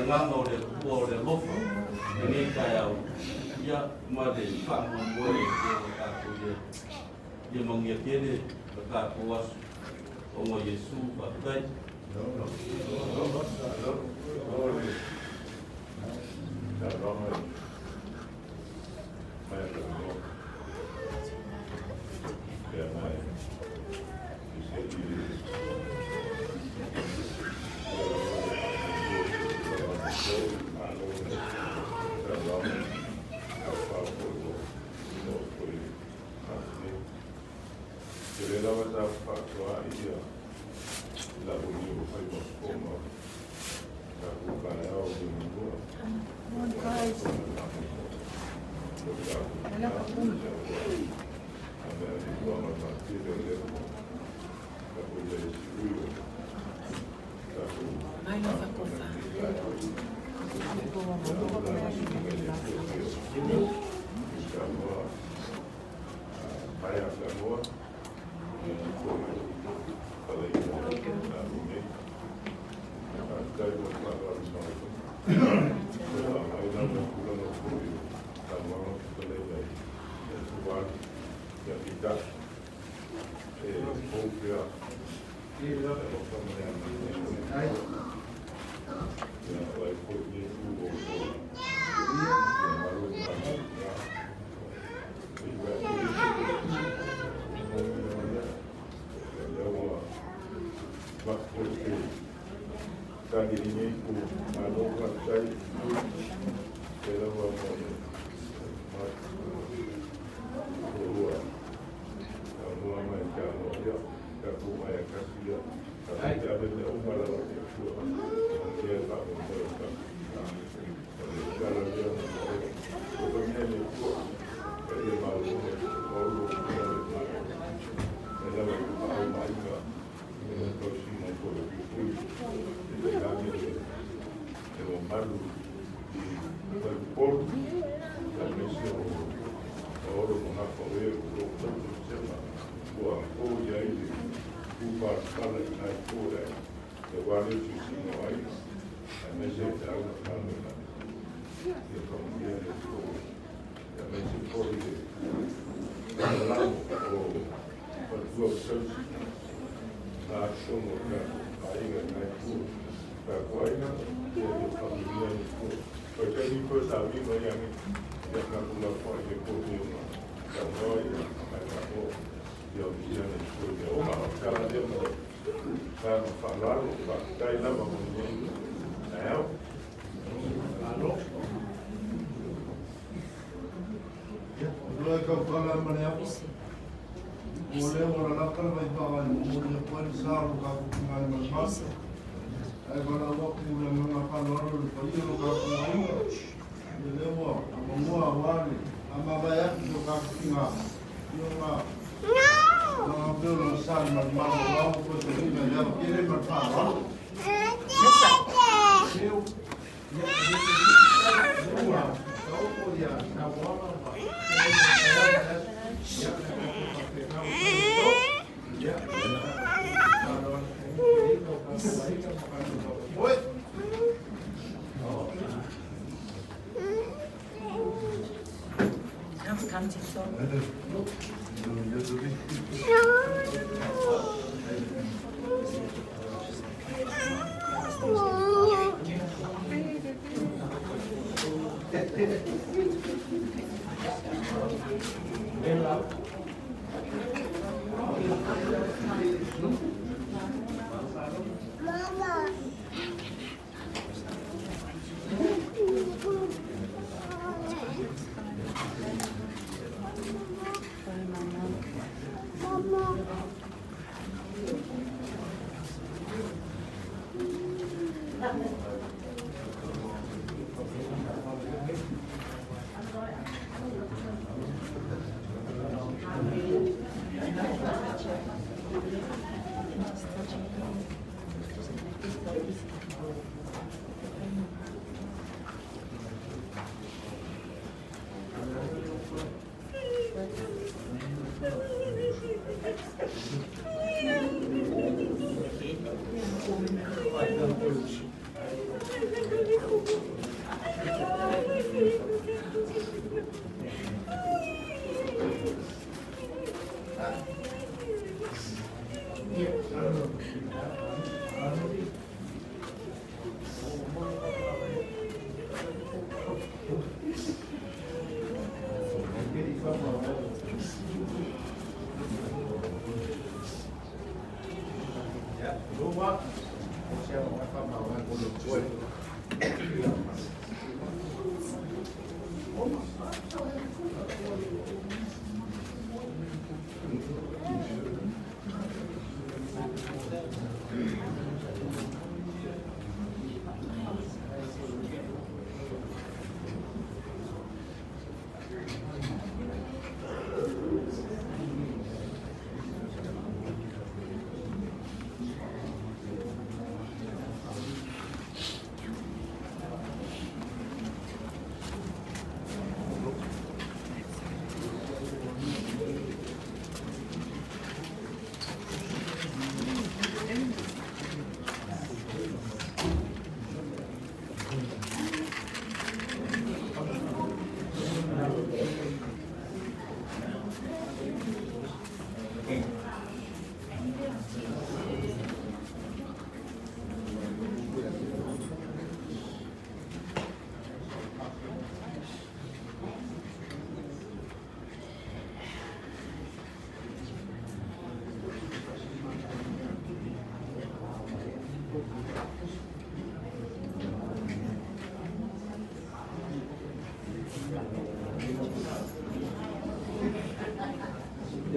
ngangau le ko le lofa ni kaya ya ma de fa mo le ka ko ye mangia kele ka ko was o mo Yesu ba kai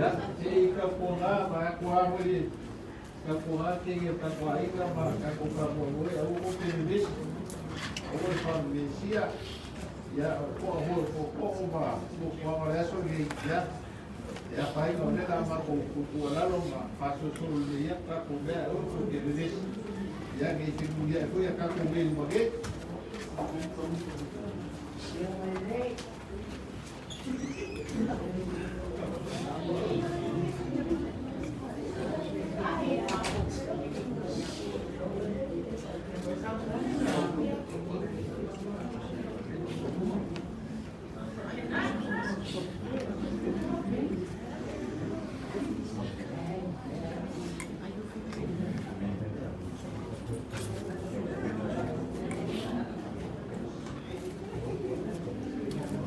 Ya, si kapunga, makakuha mo rin. Kapunga, tingin kakuha ka, makakuha mo rin. Ako mo pinibis. Ako mo pambisiya. Ya, ako ba? Kukuha mo rin so ya. Ya, pai mo rin naman kung kukuha lalo, mapasusunod niya ka kung may ako pinibis. Ya, ngayon mo niya ako, ya kakuhin mo rin.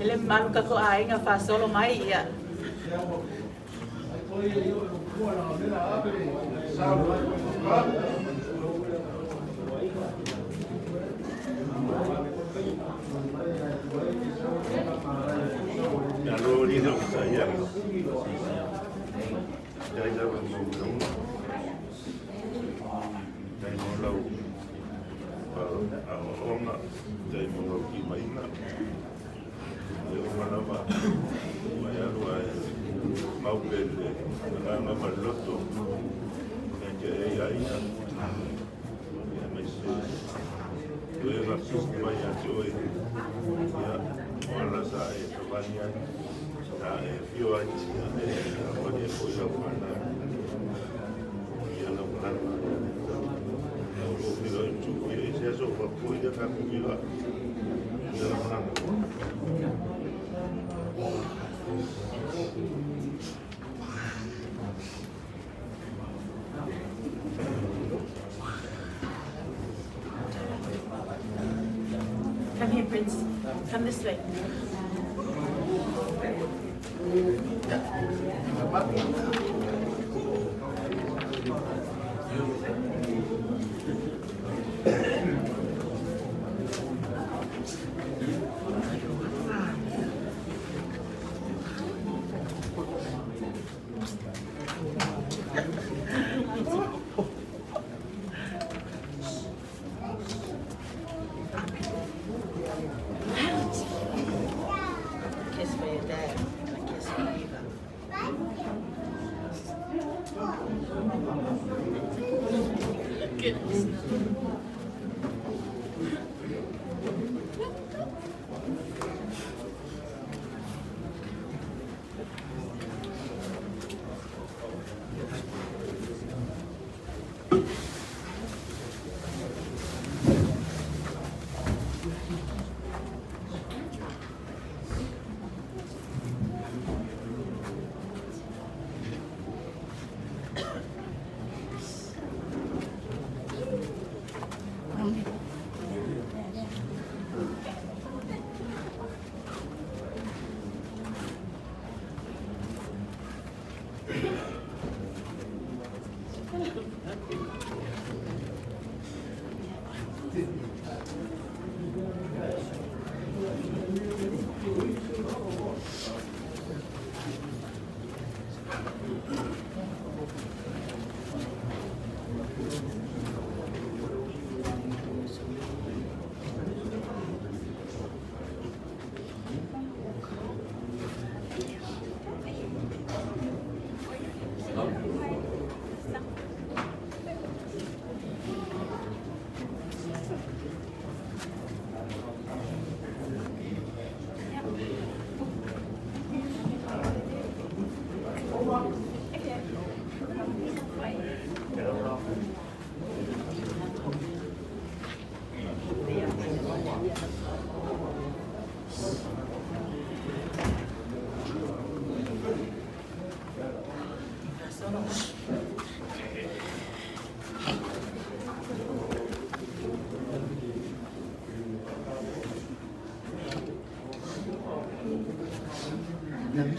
Ele malu ka ko ai nga fa solo mai ia. Kalau dia tak saya, saya dah berumur, saya mahu orang saya mahu kimaina, orang apa, saya luar mau beli, orang apa loto, kerja ayah, ya mesti, dua ratus bayar cuy, ya. Orang saya kebanyakan saya view aja, apa dia punya mana, yang apa, kalau kita cuci, saya suka punya kan juga, dalam mana. Come here, Prince. Come this way. Kiss for your dad and a kiss for Eva. Goodness.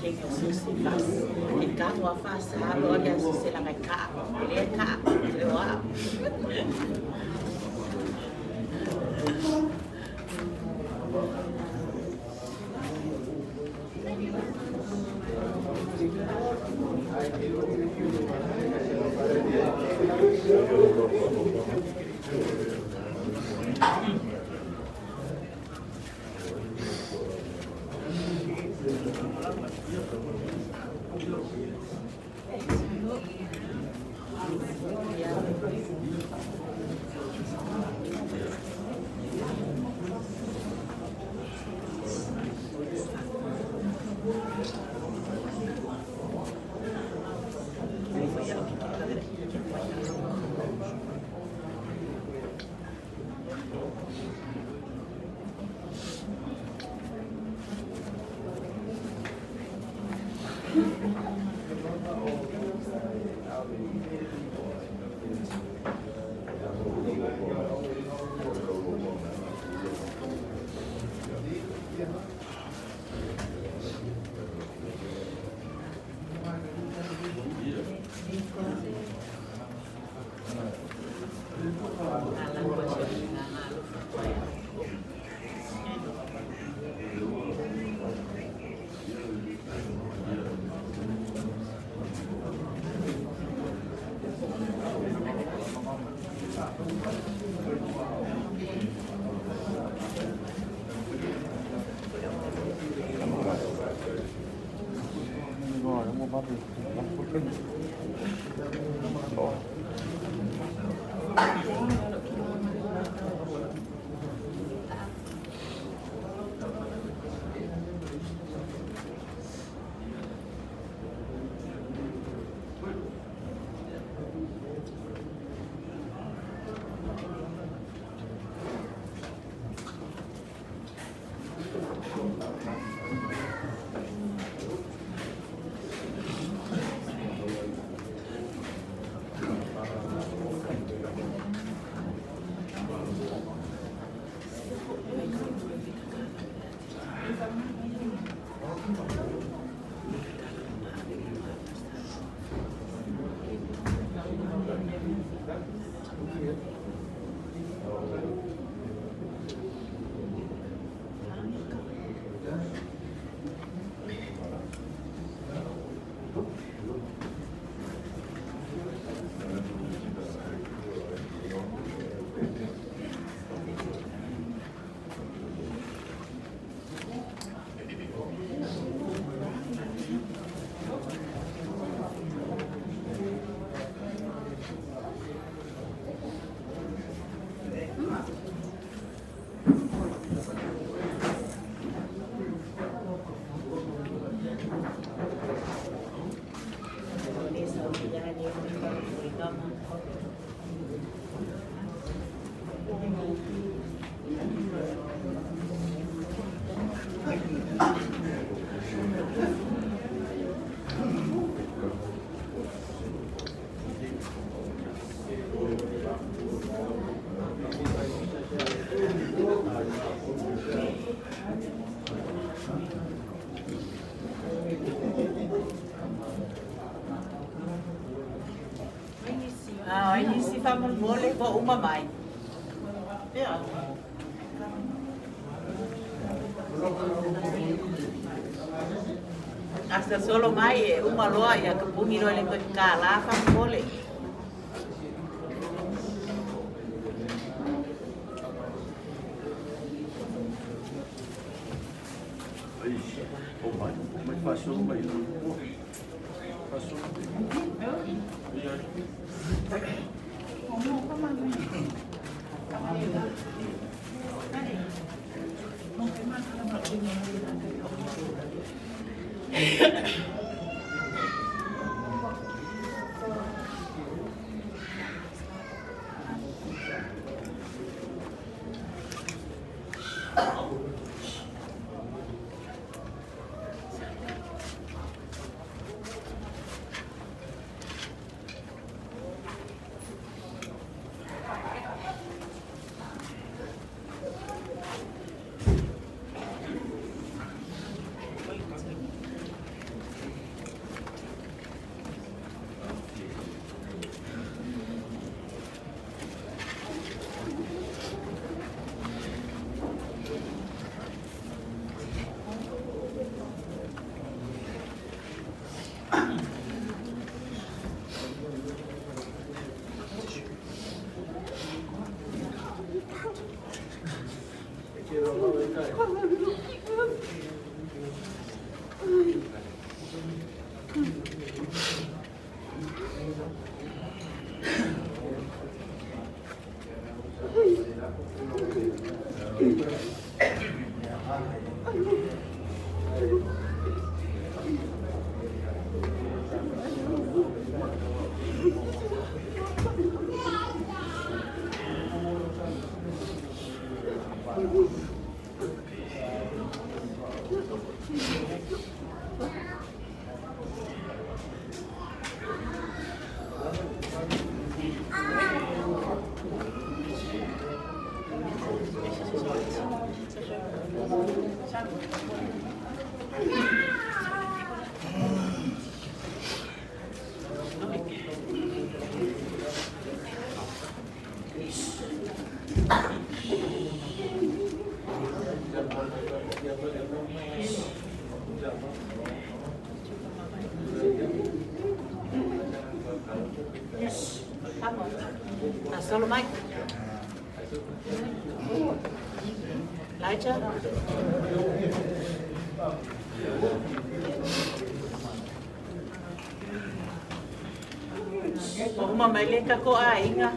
King of Susie Bus. In Gatwa Fast, I will get to say like a car. A car. Wow. Ai, si fa mal mole ko umamay. Yeah. Hasta solo mai uma loa ya kapungiro le ko kala fa mole. Mas passou no meio. Passou no meio. Solo Mike. Elijah. Uma maileka ko ainga.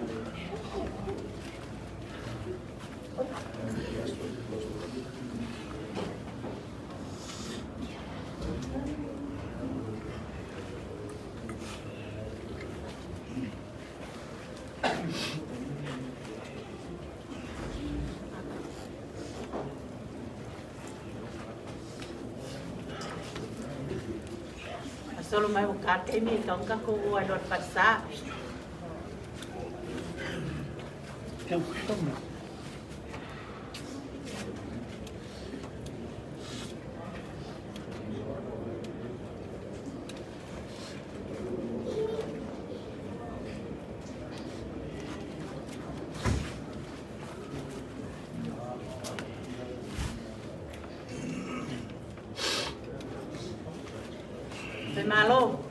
Solo mai bukat ini kau kako wadon pasar. Malo.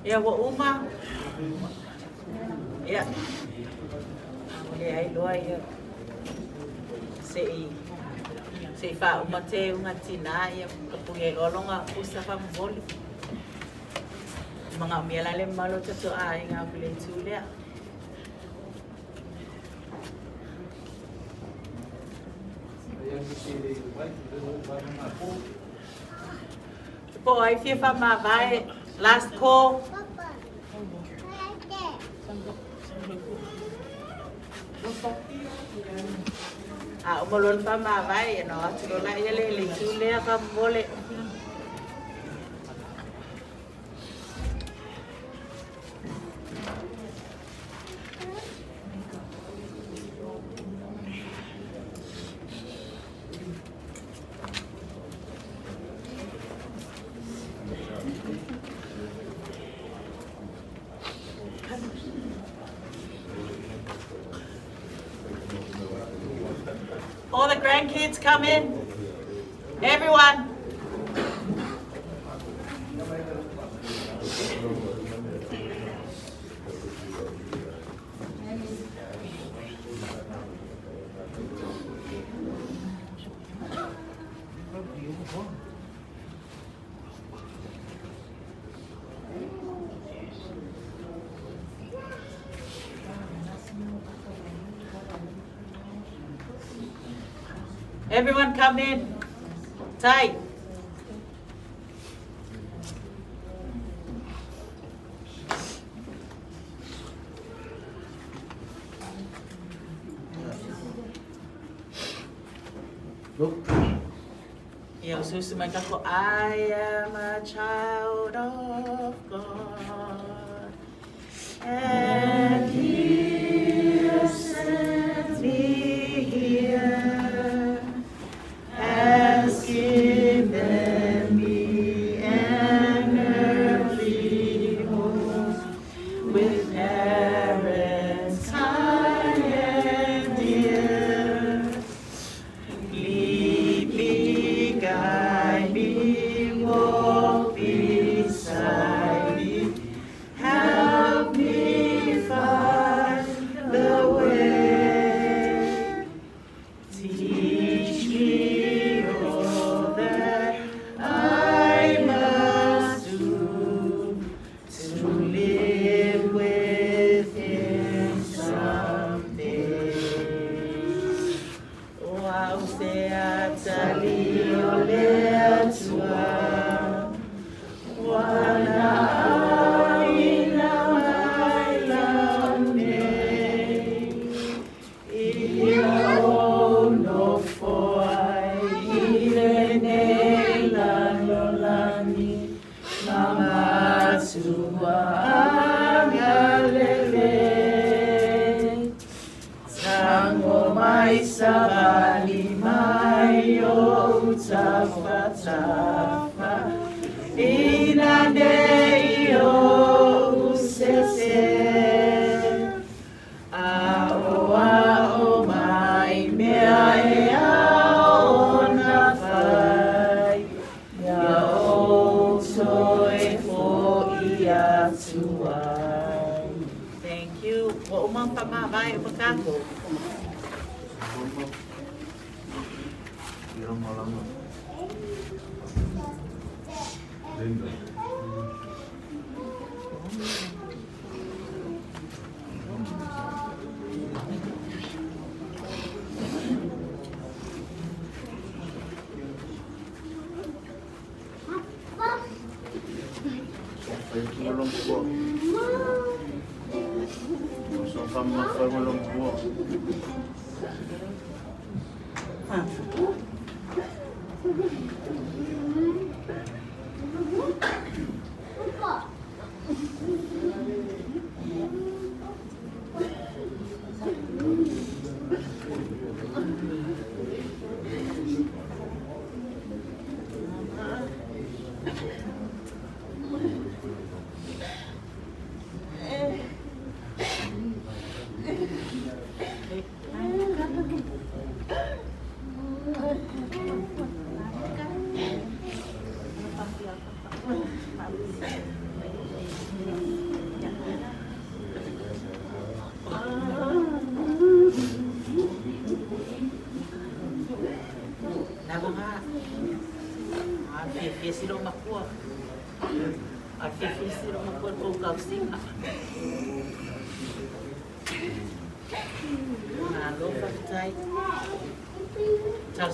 Ya wa uma. Ya. Ya ai loa ya. Sei fa uma te unha tina ya kapunge olonga usa fa mboli. Mga mielale malo tato ay nga pala tulia. Po ay fia fa ma vai last call. Umalon pa ma vai no tulola yele tulia fa mole. All the grandkids come in. Everyone. Everyone come in. Tight. Yo, susuman ako, I am a child of God, and He has sent me here, has given me an earthly home with parents high and dear. Lead me, guide me, walk beside me, help me find Alpha, inande o sese, aoa o mai mea e aona fai, ia o soe fo ia tuai. Thank you. Wa umang pamavai o pagkako.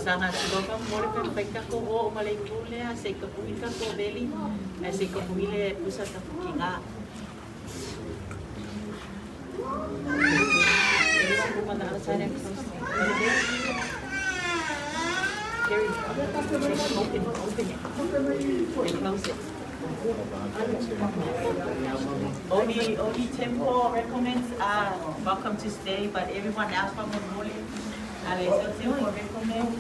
Sangat sudah mori kan baik ko o malay kule sa ikapuin ka ko beli sa ikapumile pusat ka kinga. Ini ko man na sana ko. Carry. Open it. Close it. Only Tempo recommends welcome to stay, but everyone else from Mongolia. So Tempo recommends.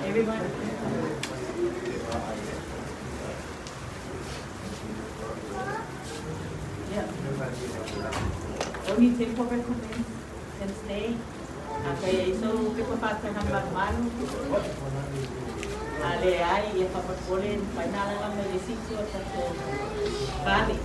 Everyone. Yeah. Only Tempo recommends and stay. Okay, so pipapasa ng magmano. Ale ay ipapagpulin. Painala lang may resisyo at sa bali.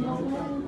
No.